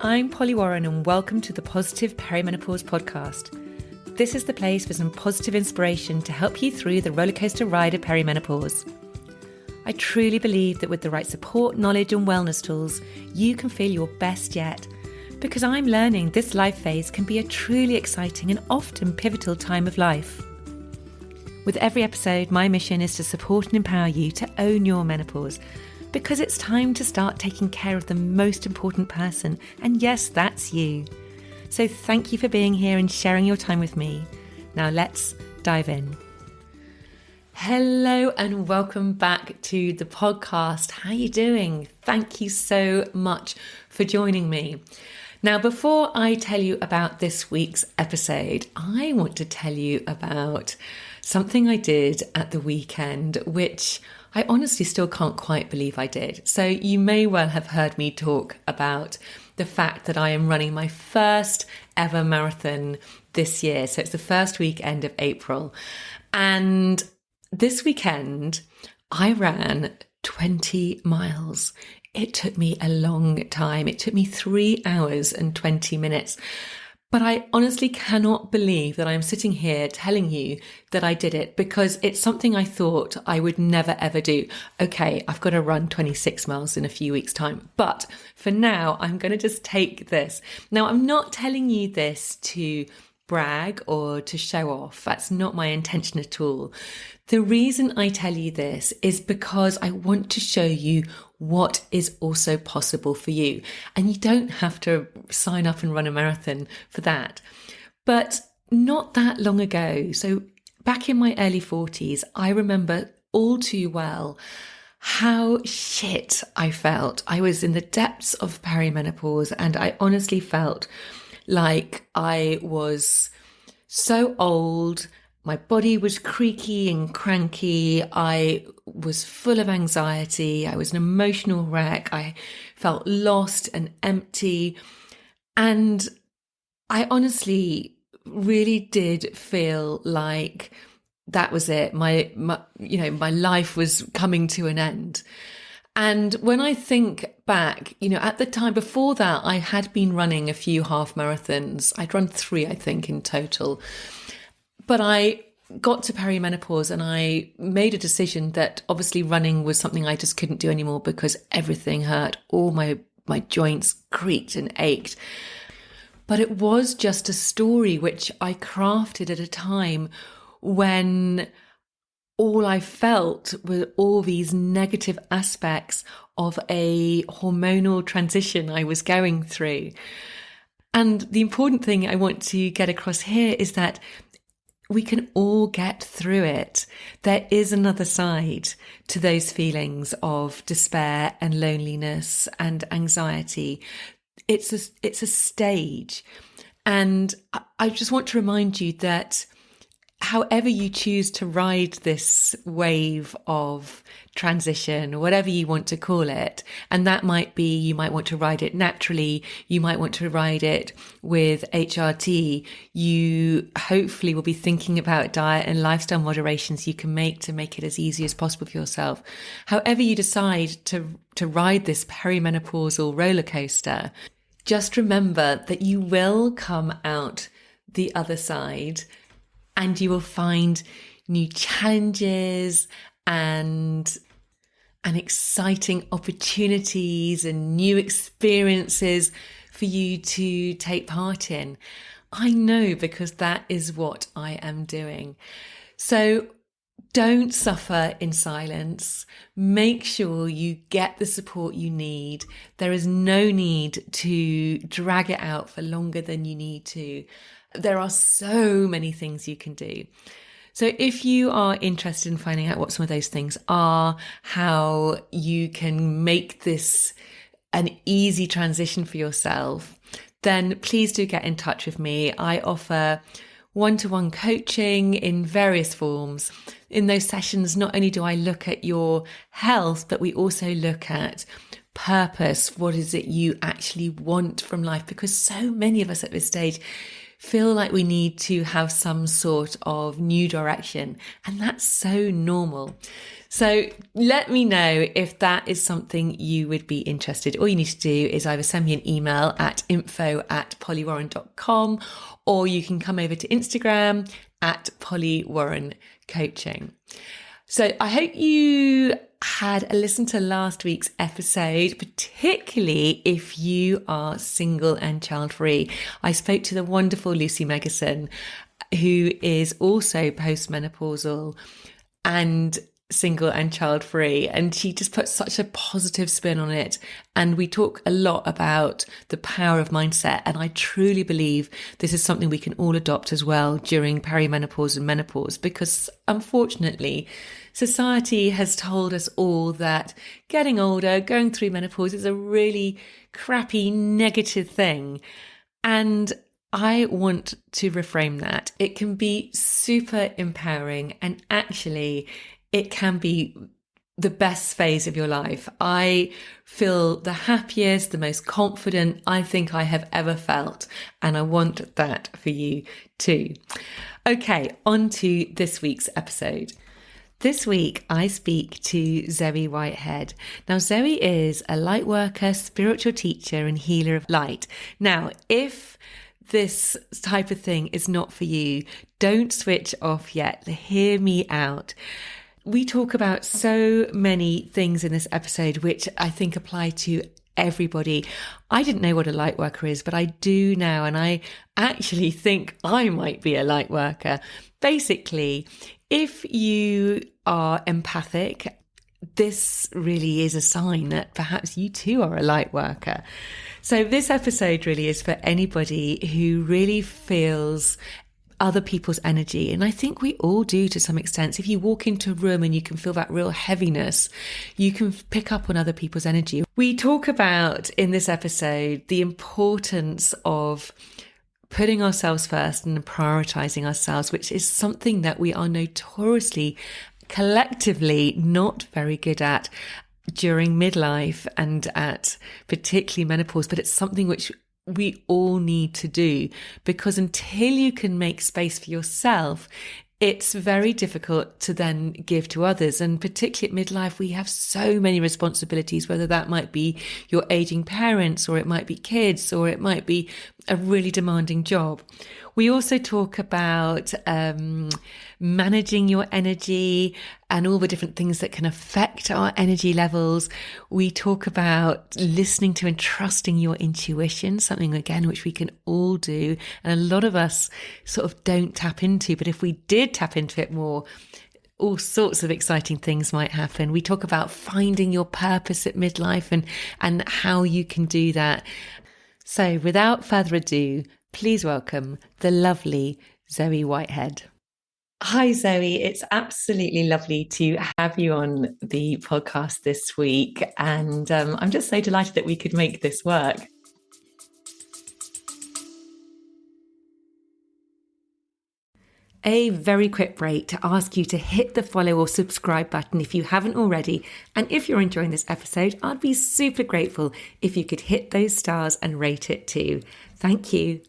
I'm Polly Warren and welcome to the Positive Perimenopause podcast. This is the place for some positive inspiration to help you through the rollercoaster ride of perimenopause. I truly believe that with the right support, knowledge and wellness tools, you can feel your best yet, because I'm learning this life phase can be a truly exciting and often pivotal time of life. With every episode, my mission is to support and empower you to own your menopause, because it's time to start taking care of the most important person, and yes, that's you. So thank you for being here and sharing your time with me. Now let's dive in. Hello and welcome back to the podcast. How are you doing? Thank you so much for joining me. Now, before I tell you about this week's episode, I want to tell you about something I did at the weekend, which I honestly still can't quite believe I did. So you may well have heard me talk about the fact that I am running my first ever marathon this year. So it's the first weekend of April. And this weekend, I ran 20 miles. It took me a long time. It took me 3 hours and 20 minutes. But I honestly cannot believe that I'm sitting here telling you that I did it, because it's something I thought I would never ever do. Okay, I've got to run 26 miles in a few weeks' time. But for now, I'm going to just take this. Now, I'm not telling you this to brag or to show off. That's not my intention at all. The reason I tell you this is because I want to show you what is also possible for you. And you don't have to sign up and run a marathon for that. But not that long ago, so back in my early 40s, I remember all too well how shit I felt. I was in the depths of perimenopause and I honestly felt like I was so old. My body was creaky and cranky. I was full of anxiety. I was an emotional wreck. I felt lost and empty. And I honestly really did feel like that was it. My life was coming to an end. And when I think back, at the time before that, I had been running a few half marathons. I'd run 3, I think, in total. But I got to perimenopause and I made a decision that obviously running was something I just couldn't do anymore because everything hurt. All my joints creaked and ached. But it was just a story which I crafted at a time when all I felt were all these negative aspects of a hormonal transition I was going through. And the important thing I want to get across here is that we can all get through it. There is another side to those feelings of despair and loneliness and anxiety. It's a stage. And I just want to remind you that however you choose to ride this wave of transition, whatever you want to call it, and that might be, you might want to ride it naturally, you might want to ride it with HRT, you hopefully will be thinking about diet and lifestyle moderations you can make to make it as easy as possible for yourself. However you decide to ride this perimenopausal roller coaster, just remember that you will come out the other side and you will find new challenges and exciting opportunities and new experiences for you to take part in. I know, because that is what I am doing. So don't suffer in silence. Make sure you get the support you need. There is no need to drag it out for longer than you need to. There are so many things you can do. So if you are interested in finding out what some of those things are, how you can make this an easy transition for yourself, then please do get in touch with me. I offer one-to-one coaching in various forms. In those sessions, not only do I look at your health, but we also look at purpose. What is it you actually want from life? Because so many of us at this stage feel like we need to have some sort of new direction. And that's so normal. So let me know if that is something you would be interested. All you need to do is either send me an email at info@pollywarren.com, or you can come over to Instagram at Polly Warren Coaching. So I hope you had a listen to last week's episode, particularly if you are single and child-free. I spoke to the wonderful Lucy Megason, who is also postmenopausal and single and child-free, and she just put such a positive spin on it. And we talk a lot about the power of mindset, and I truly believe this is something we can all adopt as well during perimenopause and menopause, because unfortunately society has told us all that getting older, going through menopause is a really crappy, negative thing. And I want to reframe that. It can be super empowering, and actually it can be the best phase of your life. I feel the happiest, the most confident I think I have ever felt. And I want that for you too. Okay, on to this week's episode. This week, I speak to Zoe Whitehead. Now, Zoe is a light worker, spiritual teacher, and healer of light. Now, if this type of thing is not for you, don't switch off yet. Hear me out. We talk about so many things in this episode, which I think apply to everybody. I didn't know what a light worker is, but I do now. And I actually think I might be a light worker. Basically, if you are empathic, this really is a sign that perhaps you too are a light worker. So this episode really is for anybody who really feels other people's energy. And I think we all do to some extent. If you walk into a room and you can feel that real heaviness, you can pick up on other people's energy. We talk about in this episode the importance of putting ourselves first and prioritizing ourselves, which is something that we are notoriously collectively not very good at during midlife and at particularly menopause, but it's something which we all need to do, because until you can make space for yourself, it's very difficult to then give to others. And particularly at midlife, we have so many responsibilities, whether that might be your aging parents, or it might be kids, or it might be a really demanding job. We also talk about managing your energy and all the different things that can affect our energy levels. We talk about listening to and trusting your intuition, something again which we can all do, and a lot of us sort of don't tap into, but if we did tap into it more, all sorts of exciting things might happen. We talk about finding your purpose at midlife and how you can do that. So without further ado, please welcome the lovely Zoe Whitehead. Hi, Zoe. It's absolutely lovely to have you on the podcast this week. And I'm just so delighted that we could make this work. A very quick break to ask you to hit the follow or subscribe button if you haven't already. And if you're enjoying this episode, I'd be super grateful if you could hit those stars and rate it too. Thank you.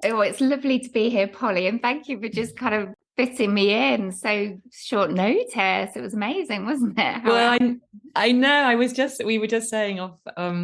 Oh, it's lovely to be here, Polly, and thank you for just kind of fitting me in so short notice. It was amazing, wasn't it? I know. We were just saying off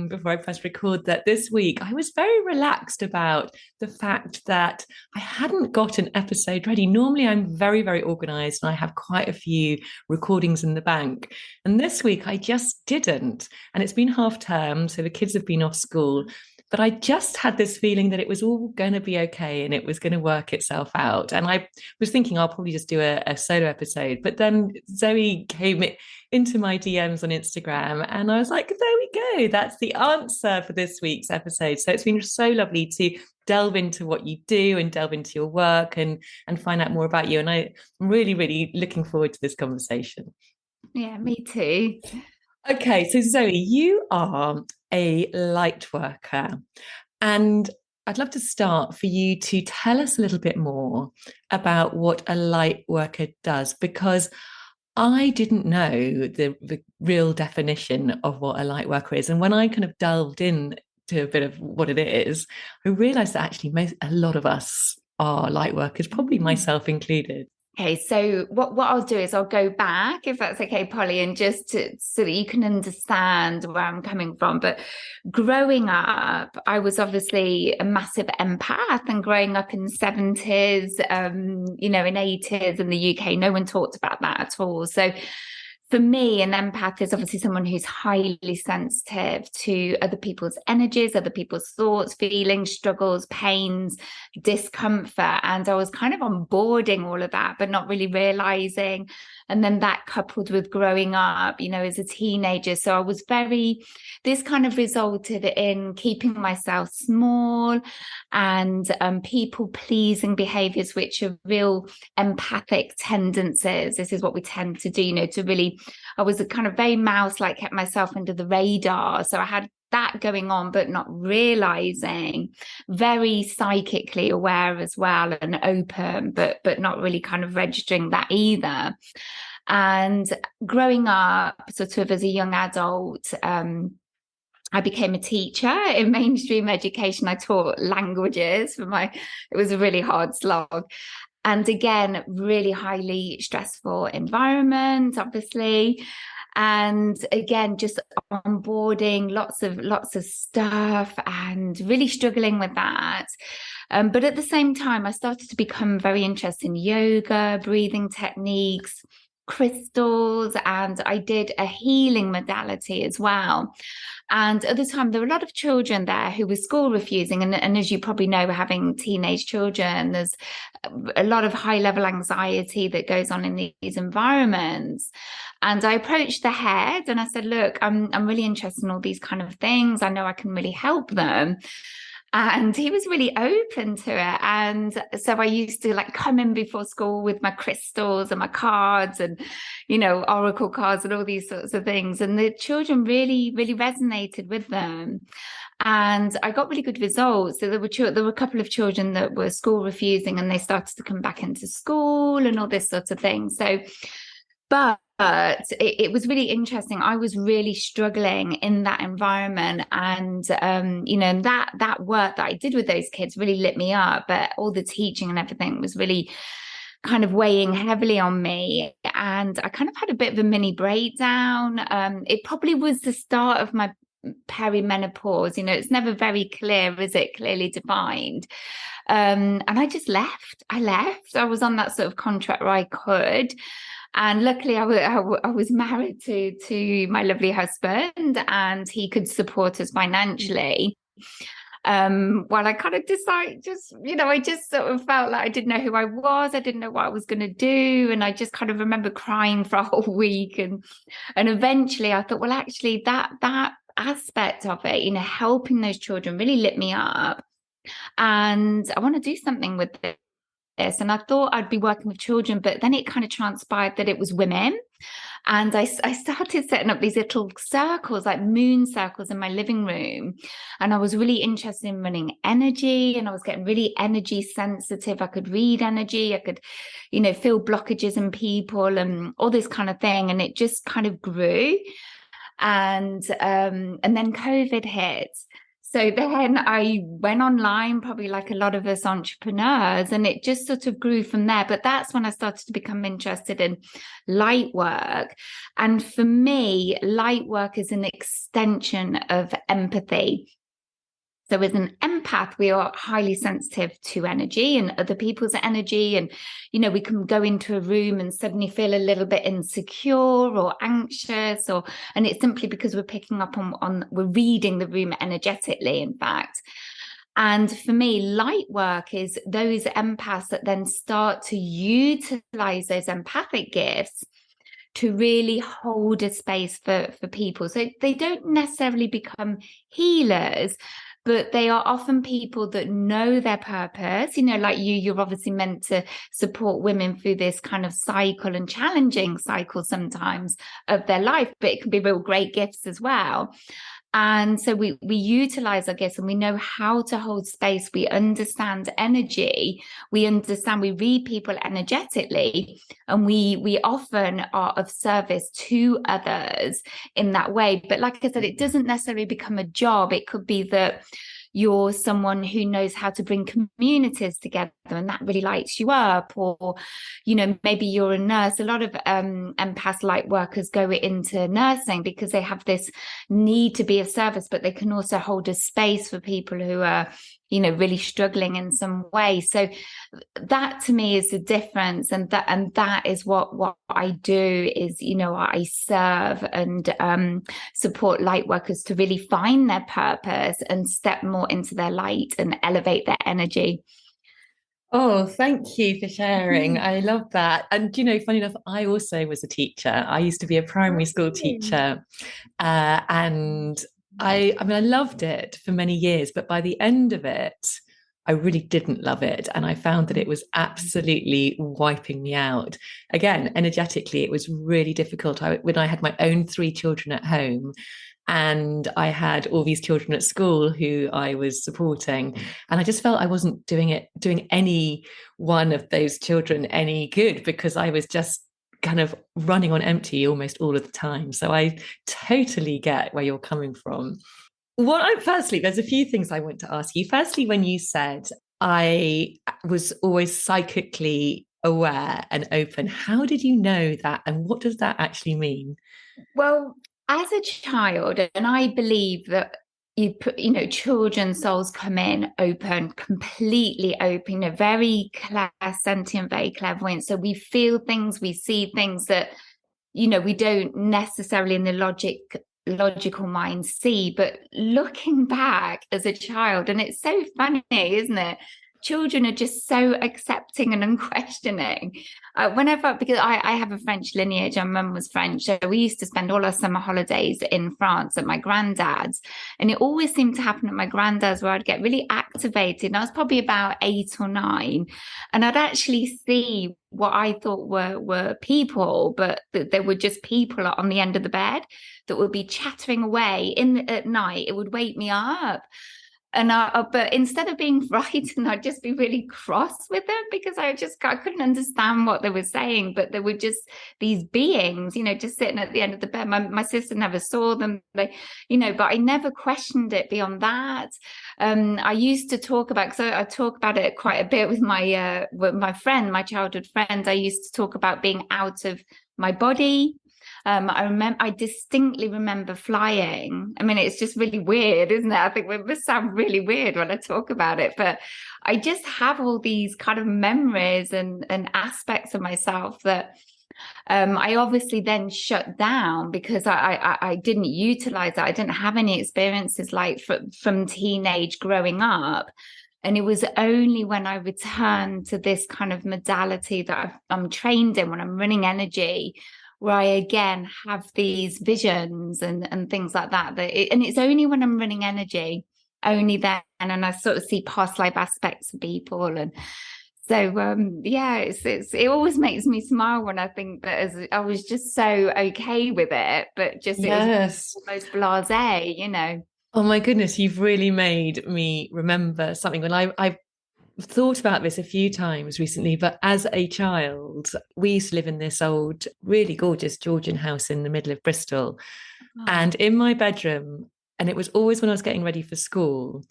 before I pressed record that this week I was very relaxed about the fact that I hadn't got an episode ready. Normally I'm very, very organized and I have quite a few recordings in the bank. And this week I just didn't. And it's been half term, so the kids have been off school. But I just had this feeling that it was all going to be okay and it was going to work itself out. And I was thinking I'll probably just do a solo episode. But then Zoe came into my DMs on Instagram and I was like, there we go. That's the answer for this week's episode. So it's been so lovely to delve into what you do and delve into your work and find out more about you. And I'm really, really looking forward to this conversation. Yeah, me too. Okay, so Zoe, you are a light worker, and I'd love to start for you to tell us a little bit more about what a light worker does, because I didn't know the real definition of what a light worker is. And when I kind of delved in to a bit of what it is, I realized that actually a lot of us are light workers, probably myself included. Okay, so what I'll do is I'll go back, if that's okay, Polly, and so that you can understand where I'm coming from. But growing up, I was obviously a massive empath, and growing up in the 70s, in 80s in the UK, no one talked about that at all. So for me, an empath is obviously someone who's highly sensitive to other people's energies, other people's thoughts, feelings, struggles, pains, discomfort. And I was kind of onboarding all of that, but not really realizing. And then that coupled with growing up, as a teenager. So I was this kind of resulted in keeping myself small and people pleasing behaviors, which are real empathic tendencies. This is what we tend to do, to really, I was a kind of very mouse-like, kept myself under the radar. So I had that going on, but not realizing, very psychically aware as well and open, but not really kind of registering that either. And growing up sort of as a young adult, I became a teacher in mainstream education. I taught languages it was a really hard slog. And again, really highly stressful environment, obviously. And again, just onboarding lots of stuff and really struggling with that. But at the same time, I started to become very interested in yoga, breathing techniques, crystals, and I did a healing modality as well. And at the time, there were a lot of children there who were school refusing. And as you probably know, having teenage children, there's a lot of high level anxiety that goes on in these environments. And I approached the head and I said, look, I'm really interested in all these kind of things. I know I can really help them. And he was really open to it. And so I used to come in before school with my crystals and my cards and, oracle cards and all these sorts of things. And the children really, really resonated with them. And I got really good results. So there were a couple of children that were school refusing and they started to come back into school and all this sort of thing. But it was really interesting. I was really struggling in that environment, and that work that I did with those kids really lit me up. But all the teaching and everything was really kind of weighing heavily on me, and I kind of had a bit of a mini breakdown. It probably was the start of my perimenopause. It's never very clear, is it? Clearly defined. And I just left. I was on that sort of contract where I could. And luckily, I was married to my lovely husband, and he could support us financially. While I kind of I just sort of felt like I didn't know who I was. I didn't know what I was going to do. And I just kind of remember crying for a whole week. And eventually I thought, well, actually, that aspect of it, helping those children really lit me up. And I want to do something with it. And I thought I'd be working with children, but then it kind of transpired that it was women. And I started setting up these little circles, like moon circles in my living room. And I was really interested in running energy, and I was getting really energy sensitive. I could read energy. I could, feel blockages in people and all this kind of thing. And it just kind of grew. And then COVID hit. So then I went online, probably like a lot of us entrepreneurs, and it just sort of grew from there. But that's when I started to become interested in light work. And for me, light work is an extension of empathy. So as an empath, we are highly sensitive to energy and other people's energy. And, we can go into a room and suddenly feel a little bit insecure or anxious, and it's simply because we're picking up we're reading the room energetically, in fact. And for me, light work is those empaths that then start to utilize those empathic gifts to really hold a space for people. So they don't necessarily become healers, but they are often people that know their purpose. Like you're obviously meant to support women through this kind of cycle and challenging cycle sometimes of their life, but it can be real great gifts as well. And so we utilize, I guess, and we know how to hold space. We understand energy. We read people energetically, and we often are of service to others in that way. But like I said, it doesn't necessarily become a job. It could be that you're someone who knows how to bring communities together, and that really lights you up. Or, maybe you're a nurse. A lot of empath light workers go into nursing because they have this need to be of service, but they can also hold a space for people who are, really struggling in some way. So that to me is the difference. And that is what I do is, I serve and support light workers to really find their purpose and step more into their light and elevate their energy. Oh, thank you for sharing. I love that. And, funny enough, I also was a teacher. I used to be a primary school teacher. And I mean, I loved it for many years, but by the end of it, I really didn't love it. And I found that it was absolutely wiping me out. Again, energetically, it was really difficult. When I had my own three children at home, and I had all these children at school who I was supporting, and I just felt I wasn't doing any one of those children any good because I was just kind of running on empty almost all of the time. So I totally get where you're coming from. Firstly, there's a few things I want to ask you. Firstly, when you said I was always psychically aware and open, how did you know that, and what does that actually mean? Well, as a child, and I believe that children's souls come in open, completely open, very clairsentient, very clairvoyant. So we feel things, we see things that, we don't necessarily in the logical mind see. But looking back as a child, and it's so funny, isn't it? Children are just so accepting and unquestioning. Because I have a French lineage, and mum was French, so we used to spend all our summer holidays in France at my granddad's, and it always seemed to happen at my granddad's where I'd get really activated. And I was probably about 8 or 9, and I'd actually see what I thought were people, but they were just people on the end of the bed that would be chattering away at night. It would wake me up. But instead of being frightened, I'd just be really cross with them because I couldn't understand what they were saying. But they were just these beings, just sitting at the end of the bed. My sister never saw them, but I never questioned it beyond that. I used to talk about, so I talk about it quite a bit with my friend, my childhood friend. I used to talk about being out of my body. I distinctly remember flying. I mean, it's just really weird, isn't it? I think it must sound really weird when I talk about it, but I just have all these kind of memories and aspects of myself that I obviously then shut down because I didn't utilize that. I didn't have any experiences like from teenage growing up. And it was only when I returned to this kind of modality that I'm trained in, when I'm running energy, where I again have these visions and things like that. And it's only when I'm running energy, only then, and I sort of see past life aspects of people. And so, it always makes me smile when I think that as I was just so okay with it, but just Yes. It was almost blasé. Oh my goodness, you've really made me remember something. When I've thought about this a few times recently, but as a child, we used to live in this old, really gorgeous Georgian house in the middle of Bristol. Oh. And in my bedroom, and it was always when I was getting ready for school,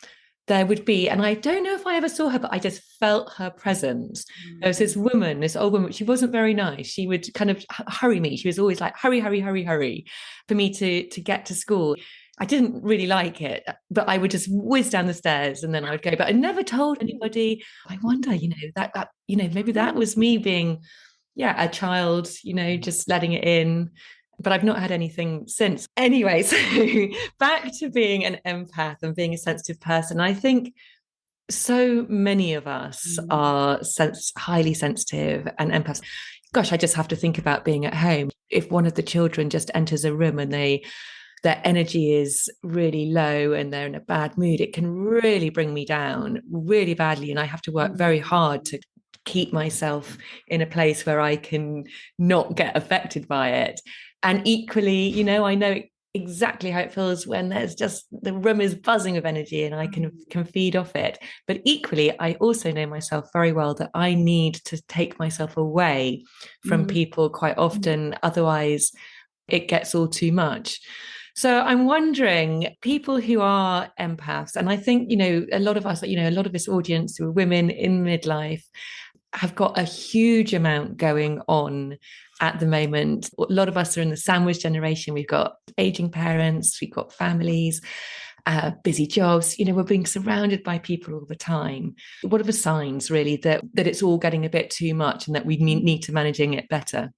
there would be, and I don't know if I ever saw her, but I just felt her presence. There was this woman, this old woman, she wasn't very nice. She would kind of hurry me. She was always like, hurry, hurry, hurry, hurry, for me to get to school. I didn't really like it, but I would just whiz down the stairs and then I would go. But I never told anybody. I wonder, maybe that was me being, a child, just letting it in. But I've not had anything since. Anyway, so back to being an empath and being a sensitive person. I think so many of us are highly sensitive and empaths. Gosh, I just have to think about being at home. If one of the children just enters a room and their energy is really low and they're in a bad mood, it can really bring me down really badly. And I have to work very hard to keep myself in a place where I can not get affected by it. And equally, I know exactly how it feels when there's just the room is buzzing with energy and I can feed off it. But equally, I also know myself very well that I need to take myself away from Mm. people quite often. Otherwise, it gets all too much. So I'm wondering, people who are empaths, and I think, a lot of us, a lot of this audience who are women in midlife have got a huge amount going on at the moment. A lot of us are in the sandwich generation. We've got aging parents, we've got families, busy jobs. We're being surrounded by people all the time. What are the signs, really, that it's all getting a bit too much and that we need to managing it better?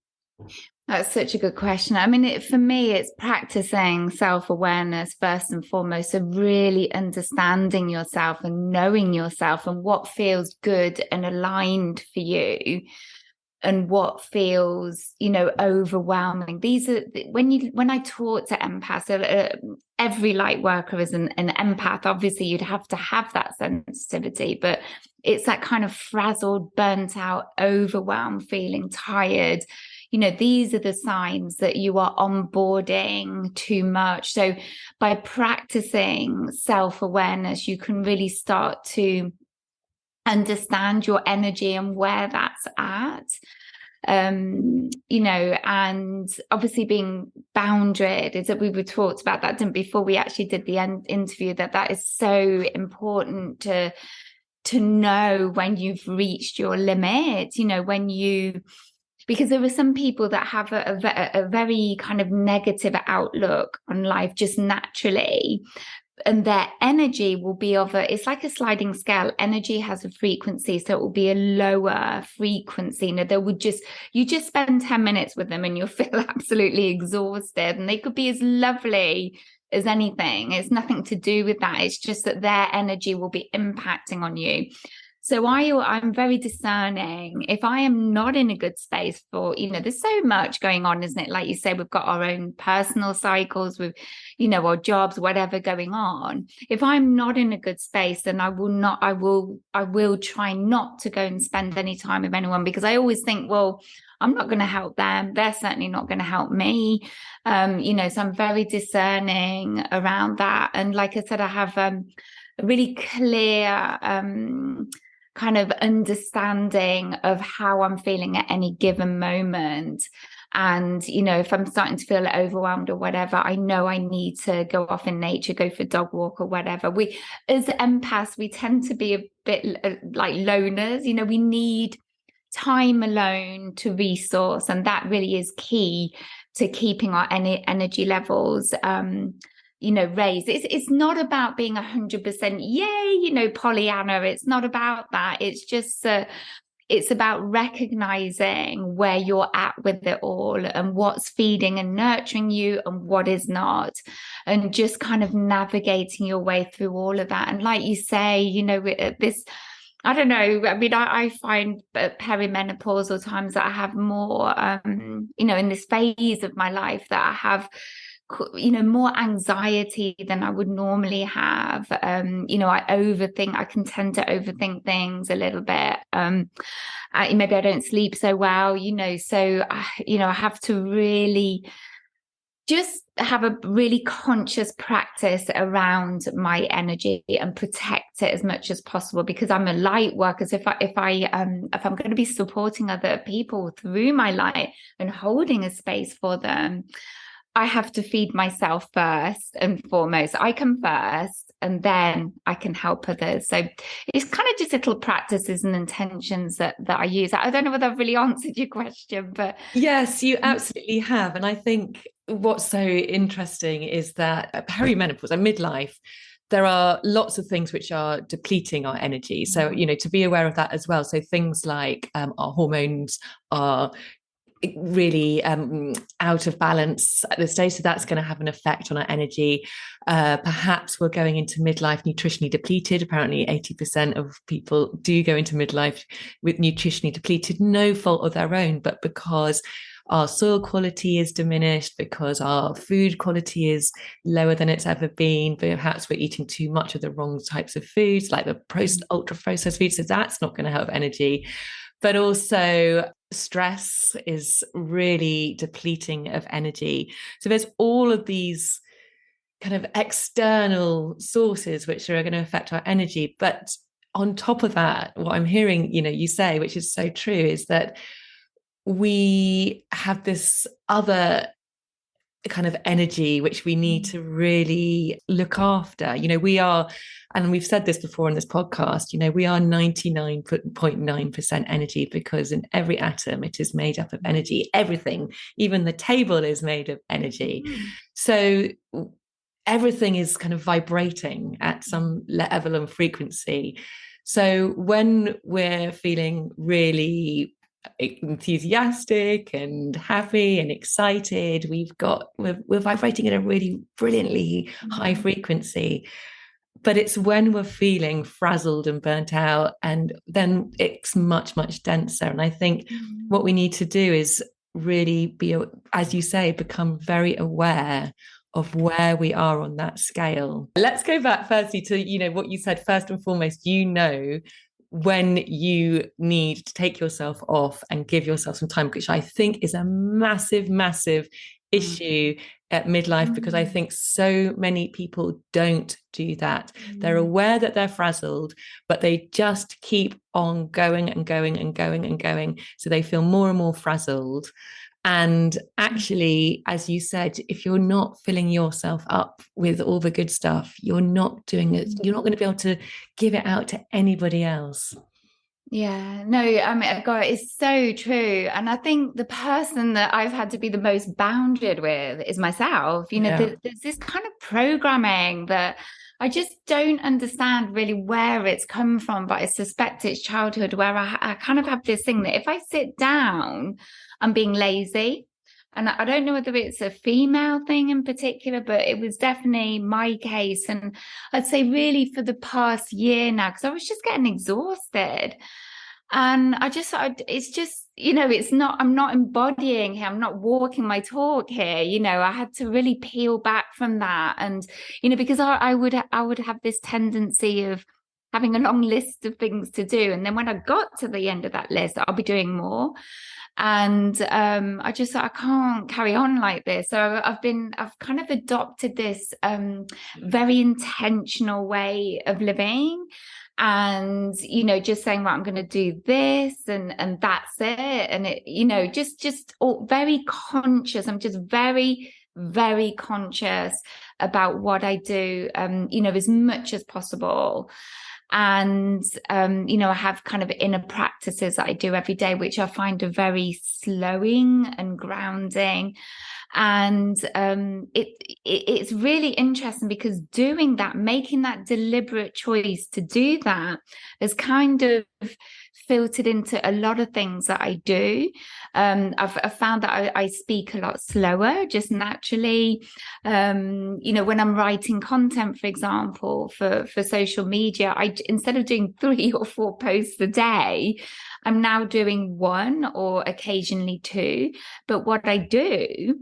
That's such a good question. I mean, for me, it's practicing self-awareness first and foremost. So really understanding yourself and knowing yourself and what feels good and aligned for you and what feels, overwhelming. These are when I talk to empaths, every light worker is an empath. Obviously, you'd have to have that sensitivity, but it's that kind of frazzled, burnt out, overwhelmed feeling, tired. These are the signs that you are onboarding too much. So by practicing self-awareness, you can really start to understand your energy and where that's at. And obviously being boundaried is that we were talked about that, didn't before we actually did the interview, that is so important to know when you've reached your limit, because there are some people that have a very kind of negative outlook on life just naturally, and their energy will be it's like a sliding scale. Energy has a frequency, so it will be a lower frequency. You just spend 10 minutes with them and you'll feel absolutely exhausted, and they could be as lovely as anything. It's nothing to do with that. It's just that their energy will be impacting on you. So I'm very discerning. If I am not in a good space there's so much going on, isn't it? Like you say, we've got our own personal cycles with, our jobs, whatever going on. If I'm not in a good space, then I will try not to go and spend any time with anyone, because I always think, well, I'm not going to help them. They're certainly not going to help me. So I'm very discerning around that. And like I said, I have a really clear kind of understanding of how I'm feeling at any given moment. And, if I'm starting to feel overwhelmed or whatever, I know I need to go off in nature, go for a dog walk or whatever. We, as empaths, we tend to be a bit like loners. We need time alone to resource. And that really is key to keeping our energy levels raised. It's not about being 100% yay, Pollyanna. It's not about that. It's just it's about recognizing where you're at with it all and what's feeding and nurturing you and what is not, and just kind of navigating your way through all of that. And like you say, this, I don't know. I mean, I find perimenopausal times that I have more, in this phase of my life, that I have more anxiety than I would normally have. I can tend to overthink things a little bit. Maybe I don't sleep so well, so I have to really just have a really conscious practice around my energy and protect it as much as possible, because I'm a light worker. So if I'm going to be supporting other people through my light and holding a space for them, I have to feed myself first and foremost. I come first, and then I can help others. So it's kind of just little practices and intentions that I use. I don't know whether I've really answered your question, but yes, you absolutely have. And I think what's so interesting is that at perimenopause and midlife, there are lots of things which are depleting our energy. So, to be aware of that as well. So things like our hormones are really out of balance at this stage, so that's going to have an effect on our energy. Perhaps we're going into midlife nutritionally depleted. Apparently 80% of people do go into midlife with nutritionally depleted, no fault of their own, but because our soil quality is diminished, because our food quality is lower than it's ever been. Perhaps we're eating too much of the wrong types of foods, like the ultra processed foods, so that's not going to help energy. But also stress is really depleting of energy. So there's all of these kind of external sources which are going to affect our energy. But on top of that, what I'm hearing, you say, which is so true, is that we have this other kind of energy which we need to really look after. We are, and we've said this before in this podcast, we are 99.9% energy, because in every atom it is made up of energy. Everything, even the table, is made of energy. So everything is kind of vibrating at some level and frequency. So when we're feeling really enthusiastic and happy and excited, we're vibrating at a really brilliantly high frequency. But it's when we're feeling frazzled and burnt out, and then it's much, much denser. And I think what we need to do is really be, as you say, become very aware of where we are on that scale. Let's go back firstly to, what you said. First and foremost, when you need to take yourself off and give yourself some time, which I think is a massive, massive issue at midlife, because I think so many people don't do that. They're aware that they're frazzled, but they just keep on going and going and going and going. So they feel more and more frazzled. And actually, as you said, if you're not filling yourself up with all the good stuff, you're not doing it. You're not going to be able to give it out to anybody else. Yeah, no, I mean, God, it's so true. And I think the person that I've had to be the most bounded with is myself. There's this kind of programming that I just don't understand really where it's come from, but I suspect it's childhood, where I kind of have this thing that if I sit down, I'm being lazy. And I don't know whether it's a female thing in particular, but it was definitely my case. And I'd say really for the past year now, because I was just getting exhausted. And it's just, I'm not embodying here. I'm not walking my talk here. I had to really peel back from that. And, because I would have this tendency of having a long list of things to do. And then when I got to the end of that list, I'll be doing more. And I just thought, I can't carry on like this. So I've kind of adopted this very intentional way of living, and just saying, well, I'm going to do this, and that's it. And it, just all very conscious. I'm just very, very conscious about what I do, as much as possible. And, I have kind of inner practices that I do every day, which I find are very slowing and grounding. And it's really interesting, because doing that, making that deliberate choice to do that, has kind of filtered into a lot of things that I do. I've found that I speak a lot slower, just naturally. When I'm writing content, for example, for social media, instead of doing 3 or 4 posts a day, I'm now doing 1 or occasionally 2. But what I do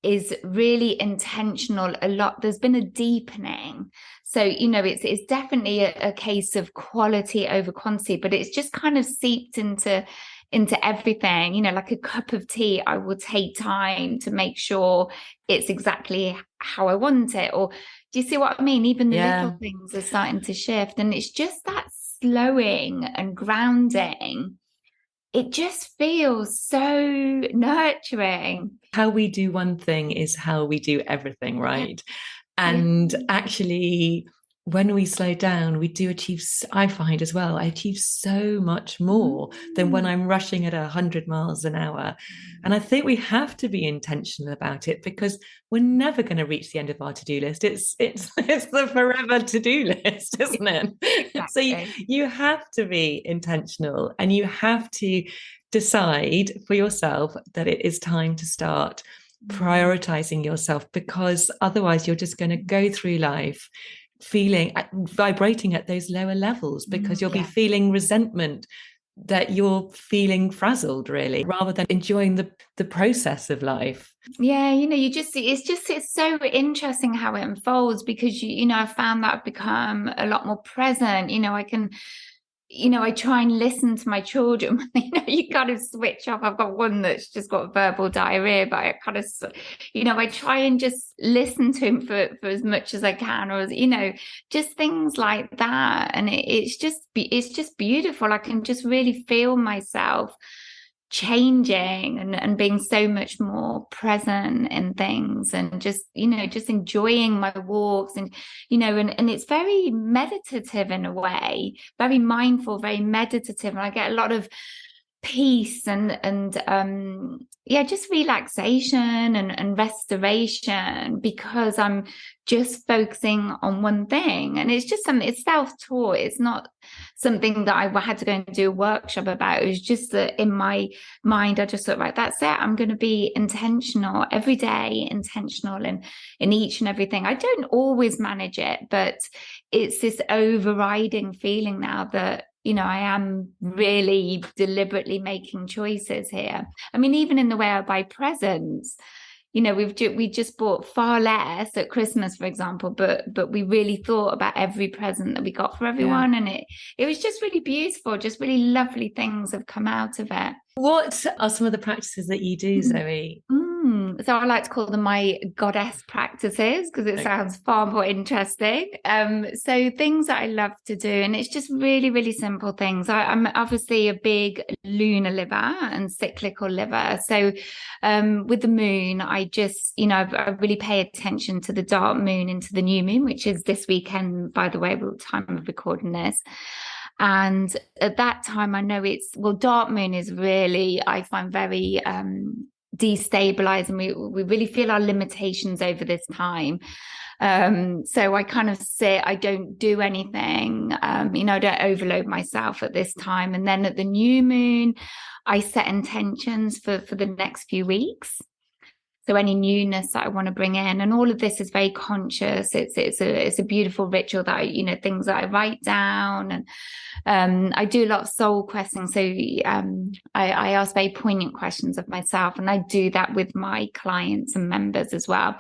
is really intentional a lot. There's been a deepening. So, it's definitely a case of quality over quantity, but it's just kind of seeped into everything. Like a cup of tea, I will take time to make sure it's exactly how I want it. Or do you see what I mean? Even the little things are starting to shift, and it's just that slowing and grounding. It just feels so nurturing. How we do one thing is how we do everything, right? And actually, when we slow down, we do achieve, I find as well, I achieve so much more than when I'm rushing at 100 miles an hour. And I think we have to be intentional about it, because we're never going to reach the end of our to-do list. It's the forever to-do list, isn't it? Exactly. So you have to be intentional, and you have to decide for yourself that it is time to start prioritizing yourself, because otherwise you're just going to go through life vibrating at those lower levels, because you'll be feeling resentment that you're feeling frazzled, really, rather than enjoying the process of life. Yeah, it's so interesting how it unfolds, because I found that I've become a lot more present. I can I try and listen to my children. You kind of switch off. I've got one that's just got verbal diarrhea, but I kind of, I try and just listen to him for as much as I can, or just things like that. And it's just beautiful. I can just really feel myself changing and being so much more present in things, and just enjoying my walks, and it's very meditative in a way, very mindful, very meditative, and I get a lot of peace and yeah, just relaxation and restoration, because I'm just focusing on one thing. And it's just something, it's self-taught. It's not something that I had to go and do a workshop about. It was just that in my mind, I just thought, right, that's it. I'm going to be intentional every day, intentional in each and everything. I don't always manage it, but it's this overriding feeling now that I am really deliberately making choices here. I mean, even in the way I buy presents, we just bought far less at Christmas, for example, but we really thought about every present that we got for everyone, and it was just really beautiful. Just really lovely things have come out of it. What are some of the practices that you do, Zoe? So I like to call them my goddess practices, because it sounds far more interesting. So things that I love to do, and it's just really, really simple things. I'm obviously a big lunar liver and cyclical liver. So with the moon, I just, I really pay attention to the dark moon into the new moon, which is this weekend, by the way, at the time of recording this. And at that time, I know dark moon is really, I find, very destabilizing. We really feel our limitations over this time. So I kind of sit, I don't do anything, I don't overload myself at this time. And then at the new moon, I set intentions for the next few weeks. So any newness that I want to bring in, and all of this is very conscious. It's a beautiful ritual that things that I write down, and I do a lot of soul questing. So I ask very poignant questions of myself, and I do that with my clients and members as well.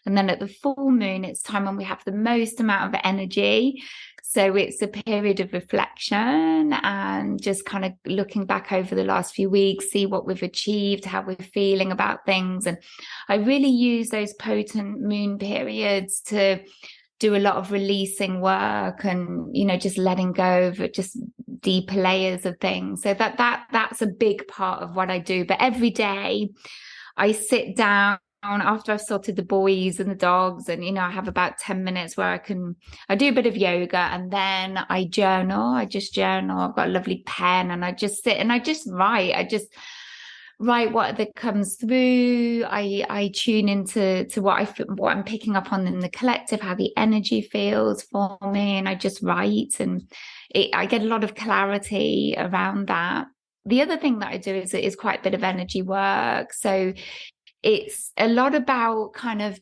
And then at the full moon, it's time when we have the most amount of energy. So it's a period of reflection and just kind of looking back over the last few weeks, see what we've achieved, how we're feeling about things. And I really use those potent moon periods to do a lot of releasing work and, just letting go of just deeper layers of things. So that's a big part of what I do. But every day I sit down after I've sorted the boys and the dogs, and I have about 10 minutes where I do a bit of yoga, and then I journal. I've got a lovely pen, and I just sit and I just write what that comes through. I tune into what I'm picking up on in the collective, how the energy feels for me, and I just write, and I get a lot of clarity around that. The other thing that I do is quite a bit of energy work. So it's a lot about kind of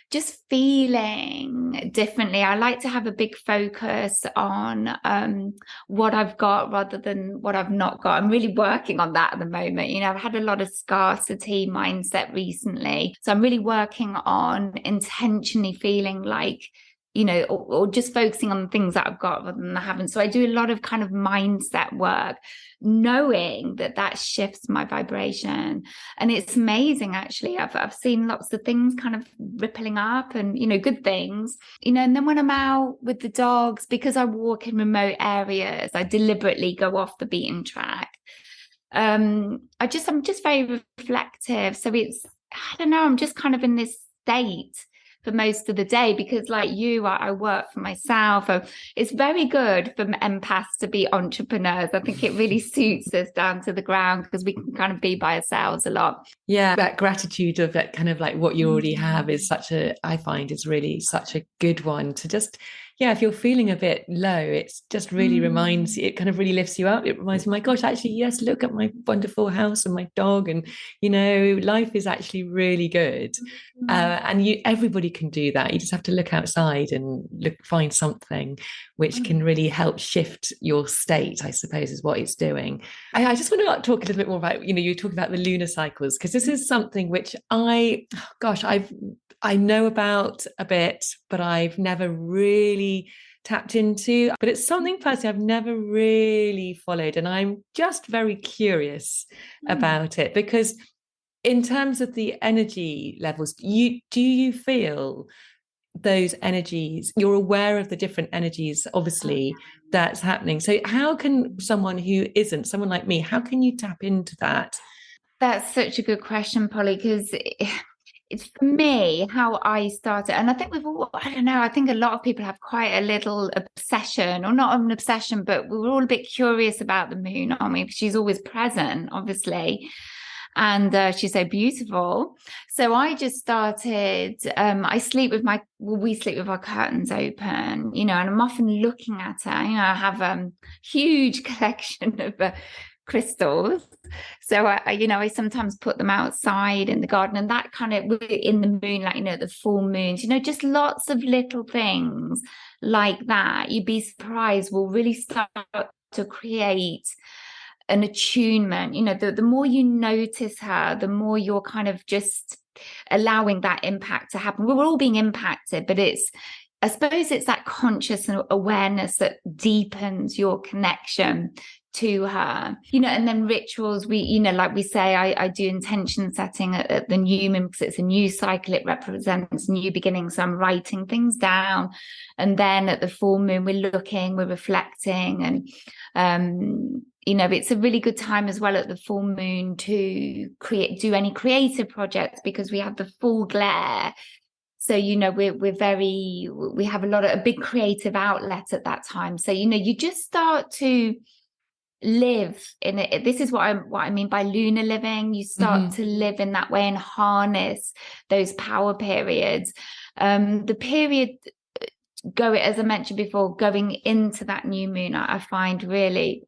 just feeling differently. I like to have a big focus on what I've got rather than what I've not got. I'm really working on that at the moment. I've had a lot of scarcity mindset recently. So I'm really working on intentionally feeling like, or just focusing on the things that I've got rather than I haven't. So I do a lot of kind of mindset work, knowing that shifts my vibration. And it's amazing, actually. I've seen lots of things kind of rippling up, and good things, and then when I'm out with the dogs, because I walk in remote areas, I deliberately go off the beaten track. I'm just very reflective. So I don't know, I'm just kind of in this state for most of the day, because like you, I work for myself. It's very good for empaths to be entrepreneurs. I think it really suits us down to the ground, because we can kind of be by ourselves a lot. Yeah, that gratitude of that kind of like what you already have is I find is really such a good one to just, if you're feeling a bit low, it's just really reminds you, it kind of really lifts you up. It reminds me, my gosh, actually, yes, look at my wonderful house and my dog, and life is actually really good. And everybody can do that. You just have to look outside and find something which can really help shift your state, I suppose, is what it's doing. I just want to talk a little bit more about, you're talking about the lunar cycles, because this is something which I know about a bit, but I've never really tapped into, but it's something personally I've never really followed. And I'm just very curious about it because in terms of the energy levels, do you feel those energies, you're aware of the different energies, obviously, that's happening. So how can someone who isn't, someone like me, how can you tap into that? That's such a good question, Polly, because it's for me how I started. And I think we've all, I don't know, I think a lot of people have quite a little obsession, or not an obsession, but we were all a bit curious about the moon, aren't we? Because she's always present, obviously. And she's so beautiful. So I just started, I sleep with we sleep with our curtains open, and I'm often looking at her. I have a huge collection of crystals. So I sometimes put them outside in the garden, and that kind of in the moonlight, the full moons, just lots of little things like that. You'd be surprised will really start to create an attunement. The more you notice her, the more you're kind of just allowing that impact to happen. We're all being impacted, but I suppose it's that conscious awareness that deepens your connection to her, and then rituals, like we say, I do intention setting at the new moon because it's a new cycle. It represents new beginnings. So I'm writing things down. And then at the full moon, we're reflecting. And, it's a really good time as well at the full moon to do any creative projects because we have the full glare. So, we have a big creative outlet at that time. So, you just start to live in it. This is what I mean by lunar living. You start to live in that way and harness those power periods. The period as I mentioned before, going into that new moon, I find really,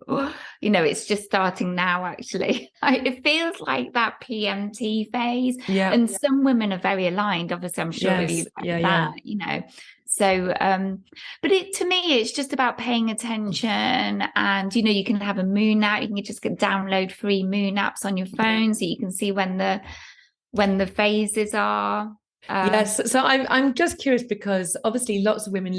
it's just starting now, actually. It feels like that PMT phase. Yeah. And some women are very aligned. Obviously, I'm sure you've had that, So, but to me, it's just about paying attention. And, you can have a moon app. You can just download free moon apps on your phone so you can see when the phases are. Yes. So I'm just curious because obviously lots of women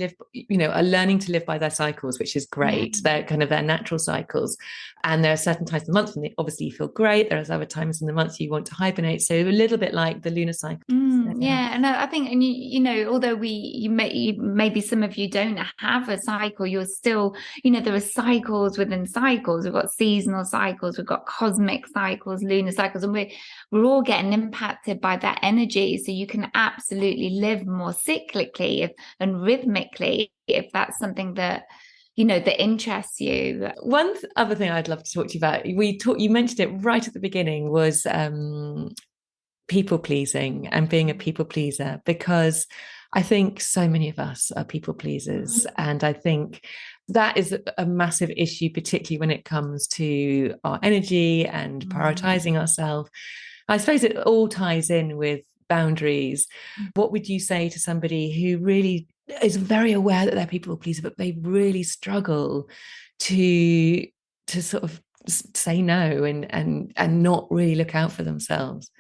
are learning to live by their cycles, which is great. Yeah. They're kind of their natural cycles. And there are certain times in the month when obviously you feel great. There's other times in the month you want to hibernate. So a little bit like the lunar cycle. Yeah. And I think, and although maybe some of you don't have a cycle, you're still, there are cycles within cycles. We've got seasonal cycles, we've got cosmic cycles, lunar cycles, and we're all getting impacted by that energy. So you can absolutely live more cyclically and rhythmically if that's something that that interests you. One other thing I'd love to talk to you about, you mentioned it right at the beginning, was people pleasing and being a people pleaser, because I think so many of us are people pleasers. And I think that is a massive issue, particularly when it comes to our energy and prioritizing ourselves. I suppose it all ties in with boundaries. What would you say to somebody who really is very aware that they're people pleaser, but they really struggle to sort of say no and not really look out for themselves?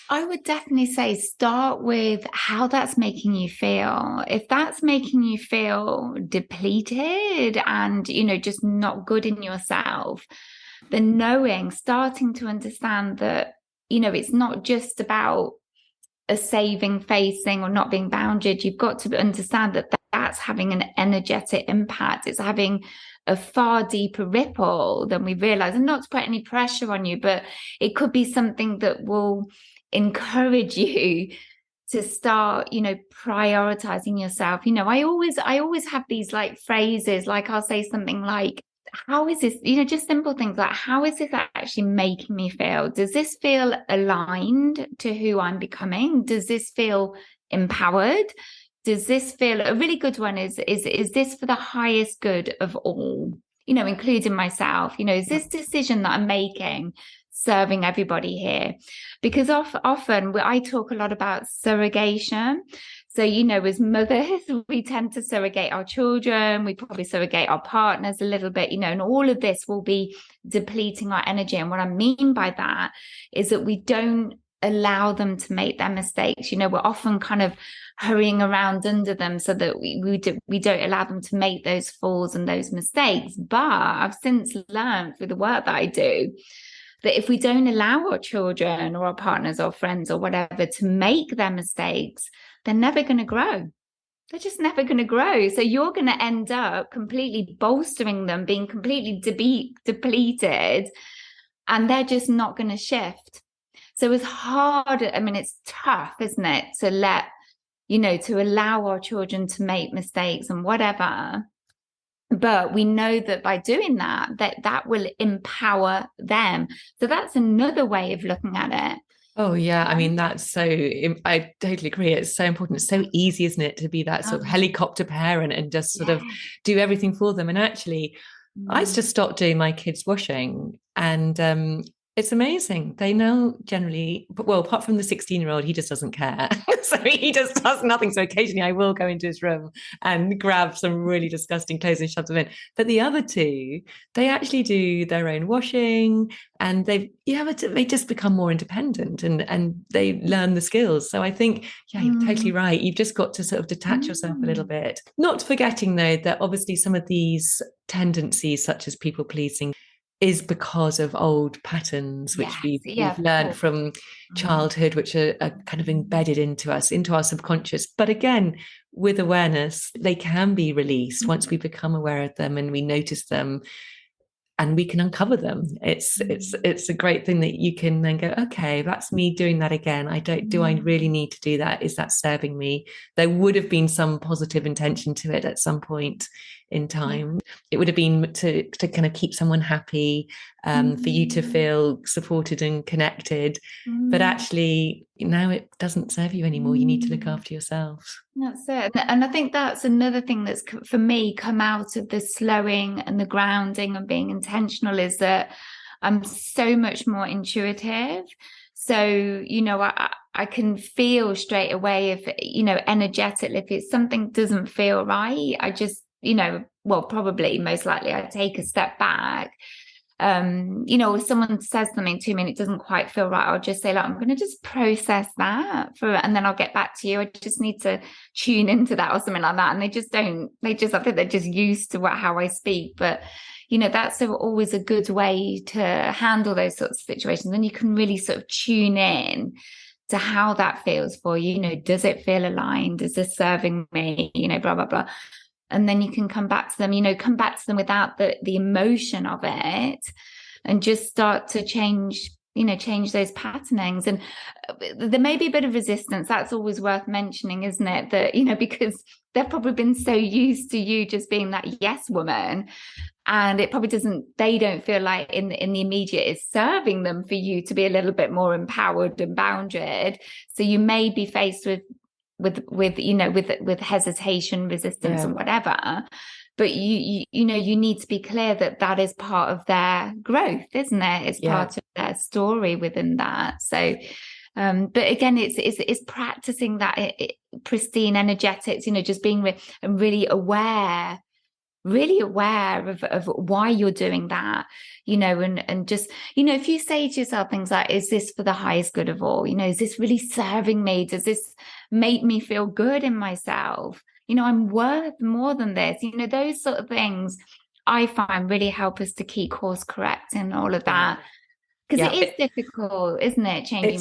I would definitely say start with how that's making you feel. If that's making you feel depleted and, just not good in yourself, then starting to understand that, it's not just about a saving facing or not being bounded. You've got to understand that that's having an energetic impact. It's having a far deeper ripple than we realize. And not to put any pressure on you, but it could be something that will encourage you to start, prioritizing yourself. I always have these like phrases, like I'll say something like, how is this, just simple things like, how is this actually making me feel? Does this feel aligned to who I'm becoming? Does this feel empowered? Does this feel, a really good one is this for the highest good of all, including myself? Is this decision that I'm making serving everybody here? Because often I talk a lot about surrogation. So, as mothers, we tend to surrogate our children. We probably surrogate our partners a little bit, and all of this will be depleting our energy. And what I mean by that is that we don't allow them to make their mistakes. You know, we're often kind of hurrying around under them so that we don't allow them to make those falls and those mistakes. But I've since learned through the work that I do that if we don't allow our children or our partners or friends or whatever to make their mistakes, they're never going to grow. They're just never going to grow. So you're going to end up completely bolstering them, being completely depleted, and they're just not going to shift. So it's hard. I mean, it's tough, isn't it, to to allow our children to make mistakes and whatever. But we know that by doing that, that will empower them. So that's another way of looking at it. Oh, yeah. I mean, I totally agree. It's so important. It's so easy, isn't it, to be that sort of helicopter parent and just sort of do everything for them. And actually, I just stopped doing my kids' washing, and it's amazing. They know generally, well, apart from the 16-year-old, he just doesn't care. So he just does nothing. So occasionally I will go into his room and grab some really disgusting clothes and shove them in. But the other two, they actually do their own washing, and they just become more independent, and they learn the skills. So I think, yeah, you're totally right. You've just got to sort of detach yourself a little bit. Not forgetting, though, that obviously some of these tendencies, such as people pleasing, is because of old patterns which we've learned from childhood, which are kind of embedded into us, into our subconscious. But again, with awareness, they can be released once we become aware of them and we notice them, and we can uncover them. It's a great thing that you can then go, okay, that's me doing that again. Do I really need to do that? Is that serving me? There would have been some positive intention to it at some point in time. It would have been to kind of keep someone happy, for you to feel supported and connected. But actually, now it doesn't serve you anymore. You need to look after yourself. That's it. And I think that's another thing that's, for me, come out of the slowing and the grounding and being intentional, is that I'm so much more intuitive. So, I can feel straight away if, energetically, if it's something doesn't feel right, I just, probably most likely I take a step back. If someone says something to me and it doesn't quite feel right, I'll just say, I'm going to just process that and then I'll get back to you. I just need to tune into that or something like that. And I think they're just used to how I speak. But, that's always a good way to handle those sorts of situations. And you can really sort of tune in to how that feels for you. Does it feel aligned? Is this serving me? Blah, blah, blah. And then you can come back to them, without the emotion of it, and just start to change those patternings. And there may be a bit of resistance. That's always worth mentioning, isn't it? That, because they've probably been so used to you just being that yes woman. And it probably they don't feel like in the immediate it's serving them for you to be a little bit more empowered and bounded. So you may be faced with hesitation, resistance, and whatever. But you need to be clear that is part of their growth, isn't it? It's part of their story within that. So, but again, it's practicing that pristine energetics. Just being really aware of why you're doing that, and just, if you say to yourself things like, is this for the highest good of all? Is this really serving me? Does this make me feel good in myself? I'm worth more than this. Those sort of things I find really help us to keep course correct and all of that. Because it is difficult, isn't it? Changing.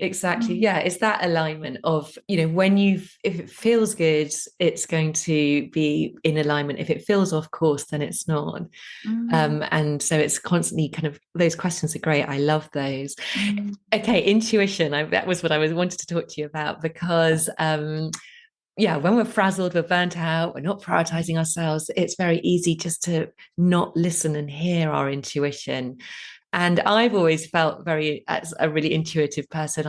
Exactly. Yeah. It's that alignment of, if it feels good, it's going to be in alignment. If it feels off course, then it's not. And so it's constantly kind of, those questions are great. I love those. Okay. Intuition. That was what I wanted to talk to you about, because, when we're frazzled, we're burnt out, we're not prioritizing ourselves, it's very easy just to not listen and hear our intuition. And I've always felt as a really intuitive person.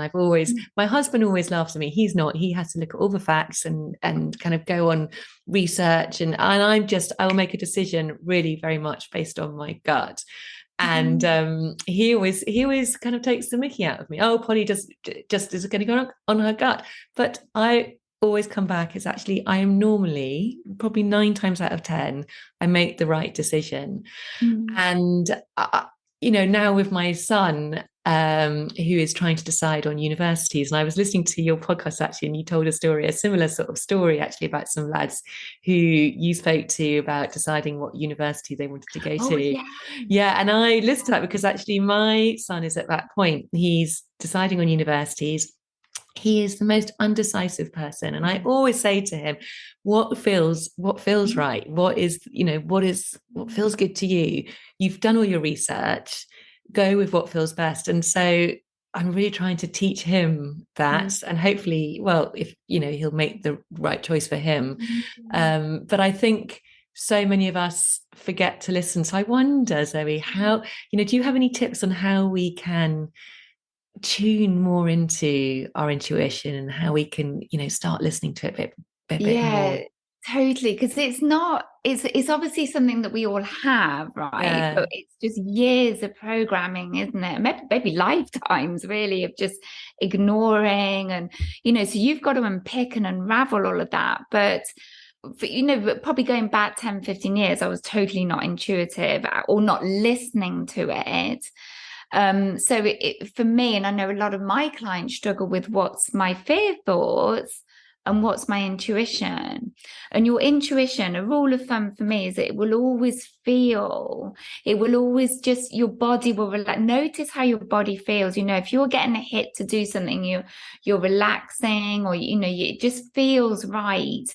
My husband always laughs at me. He's not. He has to look at all the facts and kind of go on research. And I will make a decision really very much based on my gut. And he always kind of takes the mickey out of me. Oh, Polly just is going to go on her gut. But I always come back as actually, I am normally, probably 9 times out of 10, I make the right decision. And now with my son, who is trying to decide on universities, and I was listening to your podcast actually, and you told a similar sort of story actually about some lads who you spoke to about deciding what university they wanted to go Oh, to. yeah. Yeah, and I listened to that because actually my son is at that point. He's deciding on universities. He is the most undecisive person, and I always say to him, what feels right, what feels good to you. You've done all your research, go with what feels best. And so I'm really trying to teach him that, and hopefully, well, if he'll make the right choice for him. But I think so many of us forget to listen. So I wonder, Zoe, how, do you have any tips on how we can tune more into our intuition, and how we can, start listening to it a bit Yeah, more? totally. Because it's obviously something that we all have, right? Yeah. But it's just years of programming, isn't it? Maybe lifetimes really of just ignoring, and so you've got to unpick and unravel all of that. But but probably going back 10, 15 years, I was totally not intuitive or not listening to it. So for me, and I know a lot of my clients struggle with what's my fear thoughts and what's my intuition. And your intuition, a rule of thumb for me is that it will always feel, it will always just, your body will relax. Notice how your body feels. If you're getting a hit to do something, you're relaxing, or it just feels right.